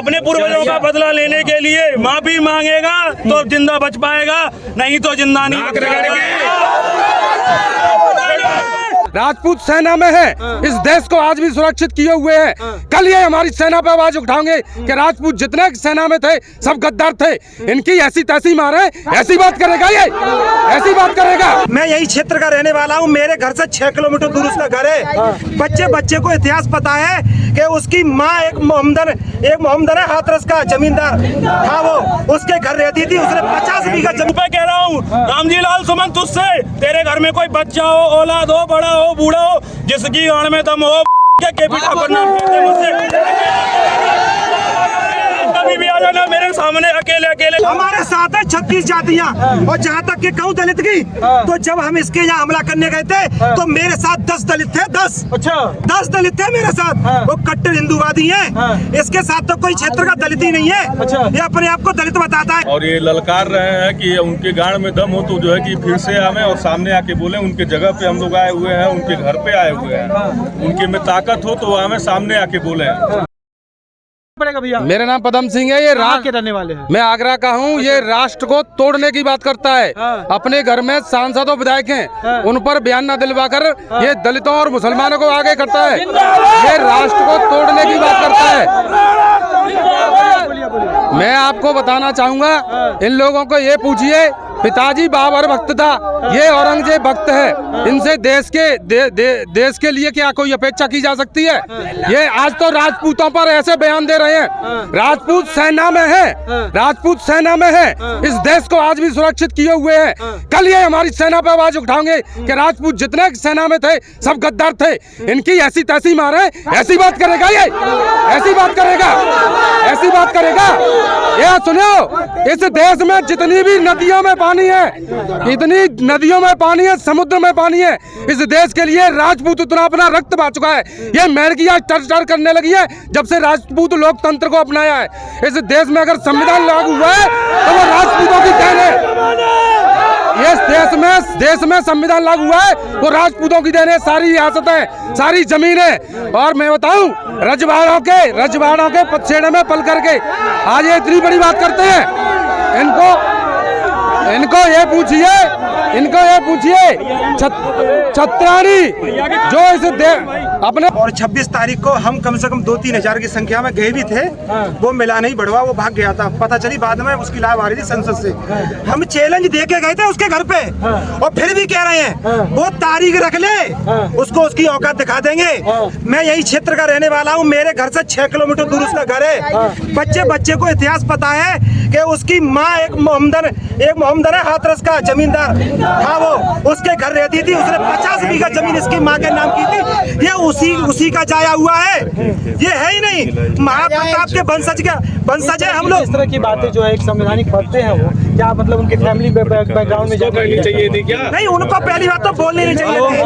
अपने पूर्वजों का बदला लेने के लिए माफी मांगेगा तो जिंदा बच पाएगा, नहीं तो जिंदा नहीं बच पाएगा। राजपूत सेना में है, इस देश को आज भी सुरक्षित किए हुए हैं। कल ये हमारी सेना पे आवाज उठाएंगे कि राजपूत जितने सेना में थे सब गद्दार थे, इनकी ऐसी तैसी मारे, ऐसी बात करेगा ये, ऐसी बात करेगा। मैं यही क्षेत्र का रहने वाला हूँ, मेरे घर से 6 किलोमीटर दूर उसका घर है। बच्चे को इतिहास पता है कि उसकी माँ एक मोहम्मदन है, हाथरस का जमींदार था, वो उसके घर रहती थी। उसने 50 बीघा जमीन पे कह रहा हूँ रामजी लाल सुमन, तुझसे तेरे घर में कोई बच्चा हो, औलाद हो, बड़ा हो, बूढ़ा हो, जिसकी आड़ में दम हो के नाम कभी भी आ जाना मेरे सामने अकेले अकेले। हमारे साथ है 36 जातियाँ, और जहाँ तक कि कहूँ दलित की, तो जब हम इसके यहाँ हमला करने गए थे तो मेरे साथ 10 दलित थे। 10 दलित थे मेरे साथ। वो कट्टर हिंदूवादी हैं। इसके साथ तो कोई क्षेत्र का दलित ही नहीं है। ये अपने आप को दलित बताता है। और ये ललकार रहे हैं कि उनके गाड़ में दम हो तो जो है कि फिर से आवे और सामने आके बोले। उनके जगह पे हम लोग आए हुए हैं, उनके घर पे आए हुए हैं। उनके में ताकत हो तो हमें सामने आके बोले। भैया मेरा नाम पदम सिंह है, ये रात के रहने वाले हैं। मैं आगरा का हूँ। ये राष्ट्र को तोड़ने की बात करता है। अपने घर में सांसद और विधायक हैं, उन पर बयान न दिलवाकर ये दलितों और मुसलमानों को आगे करता है। ये राष्ट्र को तोड़ने की बात करता है। मैं आपको बताना चाहूंगा, इन लोगों को ये पूछिए, पिताजी बाबर भक्त था, ये औरंगजेब भक्त है। इनसे देश के लिए क्या कोई अपेक्षा की जा सकती है? ये आज तो राजपूतों पर ऐसे बयान दे रहे हैं। राजपूत सेना में है, राजपूत सेना में है, इस देश को आज भी सुरक्षित किए हुए हैं। कल ये हमारी सेना पे आवाज उठाएंगे कि राजपूत जितने सेना में थे सब गद्दार थे, इनकी ऐसी तैसी मारे, ऐसी बात करेगा ये, ऐसी बात करेगा, ऐसी बात करेगा। ये सुनो, इस देश में जितनी भी नदियों में पानी है, इतनी नदियों में पानी है, समुद्र में पानी है, इस देश के लिए राजपूत उतना अपना रक्त बहा चुका है। ये मेड़कियां टर करने लगी है जब से राजपूत लोकतंत्र को अपनाया है। इस देश में अगर संविधान लागू हुआ है तो वो राजपूतों की देन है। इस देश में संविधान लागू हुआ है वो राजपूतों की देन है। सारी रियासतें, सारी जमीनें, और मैं बताऊं रजवाड़ों के पछेड़े में पल करके आज ये इतनी बड़ी बात करते हैं। इनको ये पूछिए छत्रानी जो इस अपने। और 26 तारीख को हम कम से कम 2-3 हजार की संख्या में गए भी थे। वो मिला नहीं, बढ़वा वो भाग गया था। पता चली बाद में उसकी लाभ आ रही थी संसद से। हम चैलेंज दे के गए थे उसके घर पे, और फिर भी कह रहे हैं वो तारीख रख ले, उसको उसकी औकात दिखा देंगे। मैं यही क्षेत्र का रहने वाला हूँ, मेरे घर से 6 किलोमीटर दूर उसका घर है। बच्चे को इतिहास पता है कि उसकी माँ एक मोहम्मदन है, हाथरस का जमींदार था, वो उसके घर रहती थी। उसने 50 बीघा जमीन इसकी माँ के नाम की थी। ये उसी का जाया हुआ है, ये है ही नहीं। महाप्रताप के वंशज है हम लोग। इस तरह की बातें जो है एक संवैधानिक पढ़ते हैं, वो क्या मतलब उनके फैमिली बैकग्राउंड में जानी चाहिए थी क्या? नहीं, उनको पहली बात तो बोलनी नहीं चाहिए थी।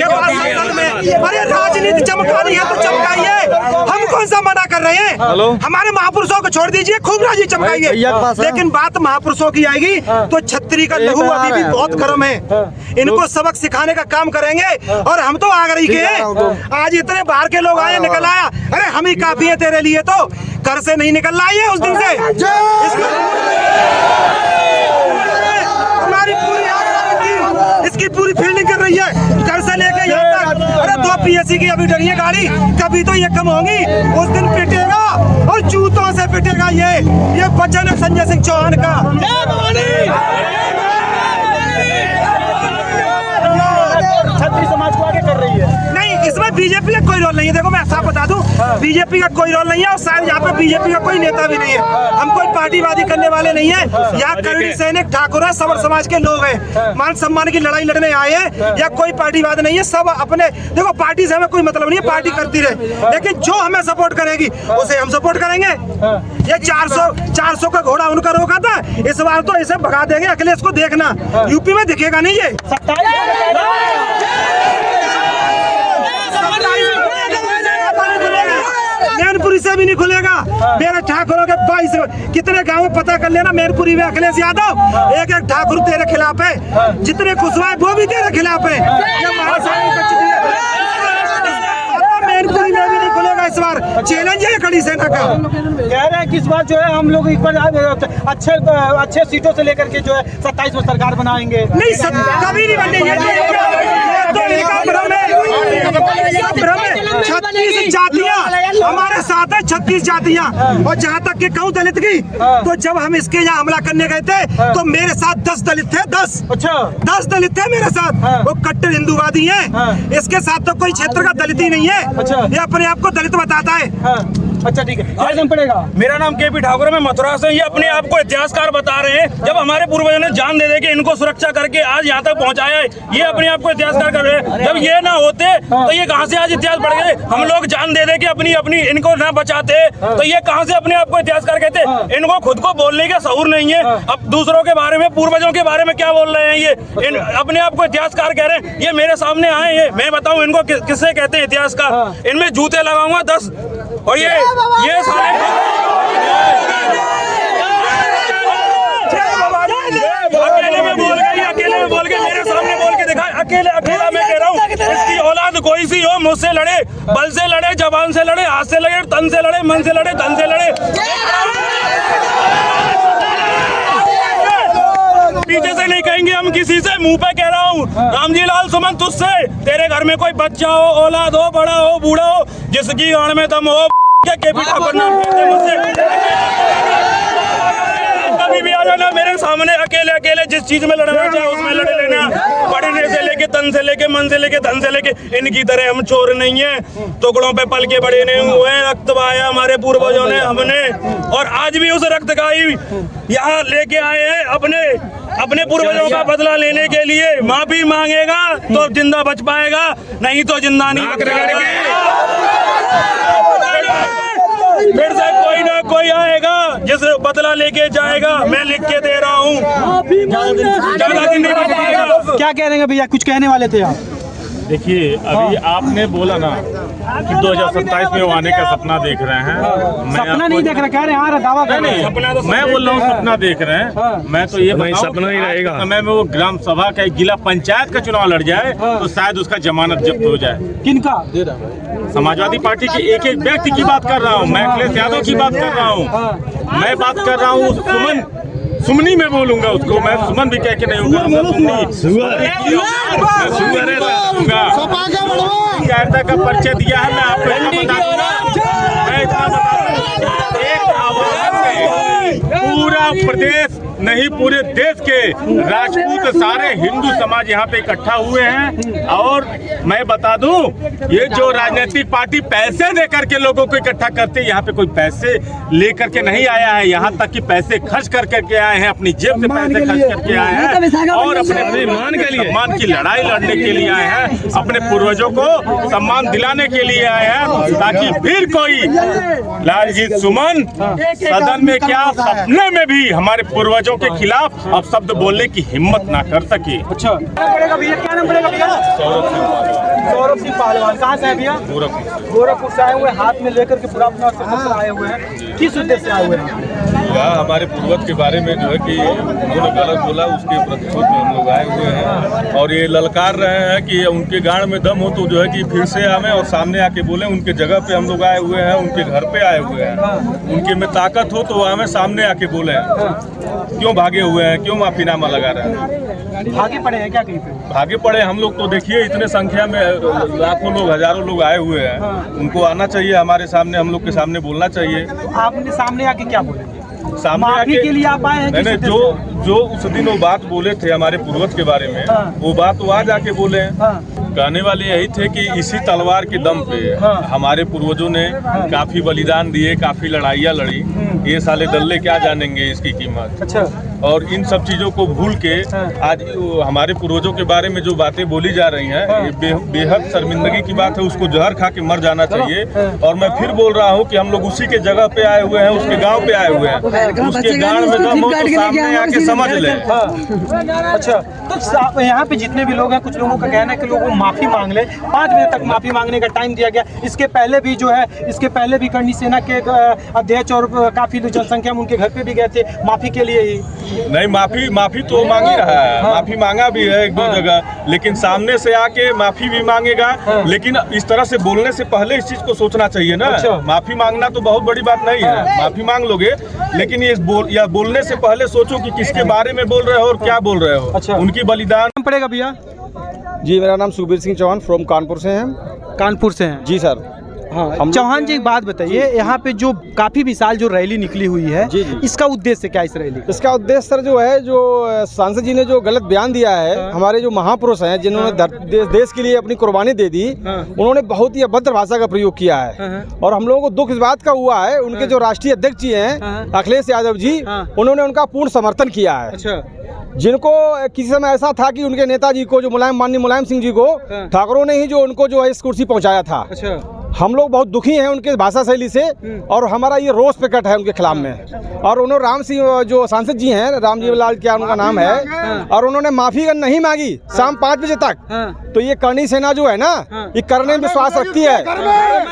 ये बात संसद में, अरे राजनीति चमकानी है तो चमकाइए, हम कौन सा मना कर रहे हैं? हमारे महापुरुषों को छोड़ दीजिए, खूब राजी चमकाइए। लेकिन बात महापुरुषों की आएगी तो छतरी का लहू अभी भी बहुत गर्म है। इनको सबक सिखाने का काम करेंगे। और हम तो आगरा के हैं। आज इतने बाहर के लोग आए, निकल आया, अरे हम ही काफी है तेरे लिए, तो घर से नहीं निकल रहा है उस दिन से। हमारी पूरी इसकी पूरी फील्डिंग कर रही है, घर से लेके यहाँ तक। अरे 2 PSC की अभी डरी है गाड़ी, कभी तो ये कम होंगी। उस दिन पिटेगा और जूतों से पिटेगा। ये वचन है संजय सिंह चौहान का। छत्री समाज को आगे कर रही है। नहीं, इसमें बीजेपी का कोई रोल नहीं है। देखो मैं साफ बता दूं, बीजेपी का कोई रोल नहीं है, और शायद यहाँ पे बीजेपी का कोई नेता भी नहीं है। हम कोई पार्टीवादी करने वाले नहीं है। यहाँ करड़ी सैनिक ठाकुर है, सबर समाज के लोग हैं, मान सम्मान की लड़ाई लड़ने आए हैं। या कोई पार्टीवाद नहीं है, सब अपने। देखो पार्टी से हमें कोई मतलब नहीं है, पार्टी करती रहे, लेकिन जो हमें सपोर्ट करेगी उसे हम सपोर्ट करेंगे। ये 400 का घोड़ा उनका रोका था, इस बार तो इसे भगा देंगे। अखिलेश को देखना, यूपी में दिखेगा नहीं ये। मैनपुरी से भी नहीं खुलेगा। मेरे ठाकुरों के 22 कितने गाँव में पता कर लेना। मैनपुरी में अखिलेश यादव एक ठाकुर तेरे खिलाफ है, जितने कुशवाहा वो भी तेरे खिलाफ है। मैनपुरी में भी नहीं खुलेगा इस बार चैलेंज है खड़ी सेना का। कह रहे हैं कि इस बार जो है हम लोग एक बार अच्छे सीटों से लेकर के जो है 27 में सरकार बनाएंगे। नहीं कभी नहीं बनेगी। 36 जातियां हमारे साथ है, 36 जातियां। और जहां तक के कहूँ दलित की, तो जब हम इसके यहाँ हमला करने गए थे तो मेरे साथ 10 दलित थे। 10 अच्छा 10 दलित थे मेरे साथ। वो कट्टर हिंदूवादी हैं। इसके साथ तो कोई क्षेत्र का दलित ही नहीं है। अच्छा। ये अपने आप को दलित बताता है। अच्छा ठीक है, क्या नाम पड़ेगा? मेरा नाम केपी ठाकुर है, मैं मथुरा से। ये अपने आप को इतिहासकार बता रहे हैं। जब हमारे पूर्वजों ने जान दे के इनको सुरक्षा करके आज यहाँ तक पहुँचाया है, ये अपने आप को इतिहासकार कर रहे हैं। जब ये ना होते तो ये कहाँ से आज इतिहास बढ़ गए? हम लोग जान दे के अपनी इनको ना बचाते तो ये कहाँ से अपने आप को इतिहासकार कहते? इनको खुद को बोलने का शऊर नहीं है। अब दूसरों के बारे में, पूर्वजों के बारे में क्या बोल रहे हैं? ये अपने आप को इतिहासकार कह रहे हैं। ये मेरे सामने आए हैं, मैं बताऊं इनको किससे कहते हैं इतिहासकार? इनमें जूते लगाऊंगा 10। और ये साले अकेले में बोल के मेरे सामने बोल के दिखाए। अकेला मैं कह रहा हूँ, इसकी औलाद कोई सी हो, मुझसे लड़े, बल से लड़े, जबान से लड़े, हाथ से लड़े, तन से लड़े, मन से लड़े, धन से लड़े, पीछे से नहीं कहेंगे हम किसी से। मुंह पे कह रहा हूँ, रामजी लाल सुमन तुझसे, तेरे घर में कोई बच्चा हो, औलाद हो, बड़ा हो, बूढ़ा हो, जिसकी गांड में दम हो, केपी ठाकुर नाम कहते हैं मुझसे। कभी भी आ जाना मेरे सामने, अकेले जिस चीज में लड़ना चाहे उसमें लड़ लेना। पढ़ने से लेके, तन से लेके, मन से लेके, धन से लेके, इनकी तरह हम चोर नहीं है। टुकड़ों पे पल के बड़े नहीं हुए। रक्त बहाया हमारे पूर्वजों ने, हमने, और आज भी उस रक्त का ही यहाँ लेके आए हैं। अपने पूर्वजों का बदला लेने के लिए माफी मांगेगा तो जिंदा बच पाएगा, नहीं तो जिंदा नहीं। फिर से कोई ना कोई आएगा जिस बदला लेके जाएगा। मैं लिख के दे रहा हूँ, ज्यादा दिन नहीं बच पाएगा। क्या कह रहे हैं भैया, कुछ कहने वाले थे आप? देखिए, अभी आपने बोला ना कि 2027 में वो आने का सपना देख रहे हैं। सपना नहीं देख रहे, कह रहे हैं दावा कर रहे हैं। मैं बोल रहा हूँ सपना देख रहे हैं। मैं तो ये सपना ही रहेगा। समय में वो ग्राम सभा का, जिला पंचायत का चुनाव लड़ जाए तो शायद उसका जमानत जब्त हो जाए। किनका? समाजवादी पार्टी के एक व्यक्ति की बात कर रहा हूँ मैं, अखिलेश यादव की बात कर रहा हूँ मैं। बात कर रहा हूँ सुमनी में बोलूंगा उसको, मैं सुमन भी कह के नहीं होगा। का परिचय दिया है। मैं आपको एक आवाज में पूरा प्रदेश नहीं, पूरे देश के राजपूत सारे हिंदू समाज यहाँ पे इकट्ठा हुए हैं। और मैं बता दूं, ये जो राजनीतिक पार्टी पैसे देकर के लोगों को इकट्ठा करते हैं, यहाँ पे कोई पैसे लेकर के नहीं आया है। यहाँ तक कि पैसे खर्च करके आए हैं, अपनी जेब से पैसे खर्च करके आए हैं और अपने सम्मान की लड़ाई लड़ने के लिए आए हैं, अपने पूर्वजों को सम्मान दिलाने के लिए आए हैं, ताकि फिर कोई लालजी सुमन सदन में क्या सपने में भी हमारे पूर्वजों के खिलाफ अब शब्द बोलने की हिम्मत ना कर सके। अच्छा, पड़ेगा भैया, क्या नाम पड़ेगा भैया? सौरभ सिंह पहलवान। कहाँ से है भैया? गोरखपुर से आए हुए, हाथ में लेकर के पूरा अपना पत्र आए हुए हैं। किस उद्देश्य से आए हुए हैं? हमारे पूर्वज के बारे में जो है कि उन्होंने गलत बोला, उसके प्रतिशोध में हम लोग आए हुए हैं। और ये ललकार रहे हैं कि उनके गाड़ में दम हो तो जो है कि फिर से आवे और सामने आके बोले। उनके जगह पे हम लोग आए हुए हैं, उनके घर पे आए हुए हैं। उनके में ताकत हो तो हमें सामने आके बोले। क्यों भागे हुए हैं, क्यों माफीनामा लगा रहे हैं? भागे पड़े हैं क्या कहीं पे? भागे पड़े हम लोग तो देखिए, इतने संख्या में लाखों लोग, हजारों लोग आए हुए हैं। उनको आना चाहिए हमारे सामने, हम लोग के सामने बोलना चाहिए। तो आपने सामने आके क्या बोलेंगे? सामने माफी के लिए आप आए हैं? मैंने जो उस दिन वो बात बोले थे हमारे पूर्वज के बारे में, वो बात वो आज आके बोले। कहने वाले यही थे कि इसी तलवार के दम पे हमारे पूर्वजों ने काफी बलिदान दिए, काफी लड़ाइयाँ लड़ी। ये साले दल्ले क्या जानेंगे इसकी कीमत। अच्छा। और इन सब चीजों को भूल के आज हमारे पूर्वजों के बारे में जो बातें बोली जा रही हैं, ये बेहद शर्मिंदगी की बात है। उसको जहर खा के मर जाना चाहिए। और मैं फिर बोल रहा हूँ कि हम लोग उसी के जगह पे आए हुए हैं, उसके गांव पे आए हुए हैं। उसके गांव में दम हो तो सामने आके समझ ले। अच्छा, तो यहाँ पे जितने भी लोग हैं, कुछ लोगों का कहना है कि लोगों को माफी मांग ले। 5 बजे तक माफी मांगने का टाइम दिया गया। इसके पहले भी जो है, इसके पहले भी करनी सेना के अध्यक्ष और काफी जनसंख्या में उनके घर पे भी गए थे माफी के लिए ही। नहीं, माफी तो मांग ही रहा है। माफी मांगा भी है एक दो जगह, लेकिन सामने से आके माफी भी मांगेगा। लेकिन इस तरह से बोलने से पहले इस चीज को सोचना चाहिए ना। अच्छा। माफी मांगना तो बहुत बड़ी बात नहीं है, माफी मांग लोगे, लेकिन ये बोलने से पहले सोचो कि किसके बारे में बोल रहे हो और क्या बोल रहे हो। अच्छा। उनकी बलिदान पड़ेगा भैया। जी, मेरा नाम सुखबीर सिंह चौहान फ्रॉम कानपुर से हैं। कानपुर से हैं। जी सर। हाँ, चौहान जी एक बात बताइए, यहाँ पे जो काफी विशाल जो रैली निकली हुई है, जी, जी। इसका उद्देश्य क्या है इस रैली का? इसका उद्देश्य सर जो है, जो सांसद जी ने जो गलत बयान दिया है, हमारे जो महापुरुष हैं जिन्होंने देश के लिए अपनी कुर्बानी दे दी, उन्होंने बहुत ही अभद्र भाषा का प्रयोग किया है। और हम लोगों को दुख इस बात का हुआ है, उनके जो राष्ट्रीय अध्यक्ष जी हैं अखिलेश यादव जी, उन्होंने उनका पूर्ण समर्थन किया है। अच्छा। जिनको किसी समय ऐसा था कि उनके नेताजी को, जो माननीय मुलायम सिंह जी को, ठाकरों ने ही जो उनको जो है इस कुर्सी पहुंचाया था। अच्छा। हम लोग बहुत दुखी हैं उनके भाषा शैली से, और हमारा ये रोष प्रकट है उनके खिलाफ में। और उन्होंने राम सिंह जो सांसद जी हैं, रामजी लाल क्या उनका नाम है, और उन्होंने माफी नहीं मांगी शाम 5 बजे तक। तो ये करनी सेना जो है ना, ये करने में विश्वास रखती है,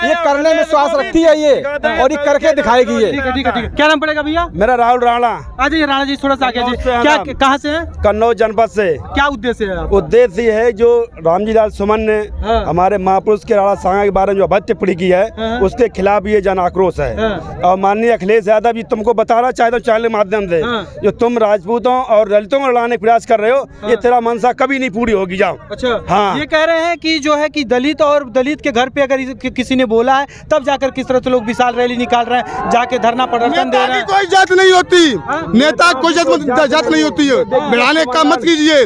ये करने में विश्वास रखती है ये, और ये करके दिखाएगी ये। ठीक है। क्या नाम पड़ेगा भैया? मेरा राहुल राणा, आ जाइए राणा जी, थोड़ा सा आगे जी। क्या, कहाँ से हैं? कन्नौज जनपद से। क्या उद्देश्य है आपका? उद्देश्य ये है, जो रामजी लाल सुमन ने हमारे महापुरुष के राणा सांगा के बारे में जो अभद्र टिप्पणी की है, उसके खिलाफ ये जन आक्रोश है। और माननीय अखिलेश यादव जी, तुमको बताना चाहता हूँ चैनल के माध्यम से, जो तुम राजपूतों और दलितों को लड़ाने का प्रयास कर रहे हो, ये तेरा मनसा कभी नहीं पूरी होगी। जाओ। अच्छा। हाँ। ये कह रहे हैं कि जो है कि दलित और दलित के घर पे अगर किसी ने बोला है, तब जाकर किस तरह से लोग विशाल रैली निकाल रहे हैं, जाके धरना प्रदर्शन दे रहे हैं। कोई जात नहीं होती, नेता कोई जात नहीं होती है, बढ़ाने का मत कीजिए।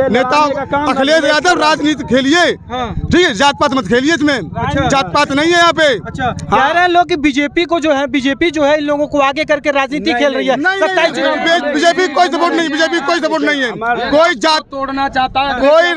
नेता अखिलेश यादव राजनीति खेलिए, ठीक है, जात पात मत खेलिए, इसमें जात पात नहीं है यहाँ पे। अच्छा। कह रहे हैं लोग कि बीजेपी जो है इन लोगों को आगे करके राजनीति खेल रही है। बीजेपी कोई सपोर्ट नहीं, बीजेपी कोई सपोर्ट नहीं है, कोई जात तोड़ना चाहता है कोई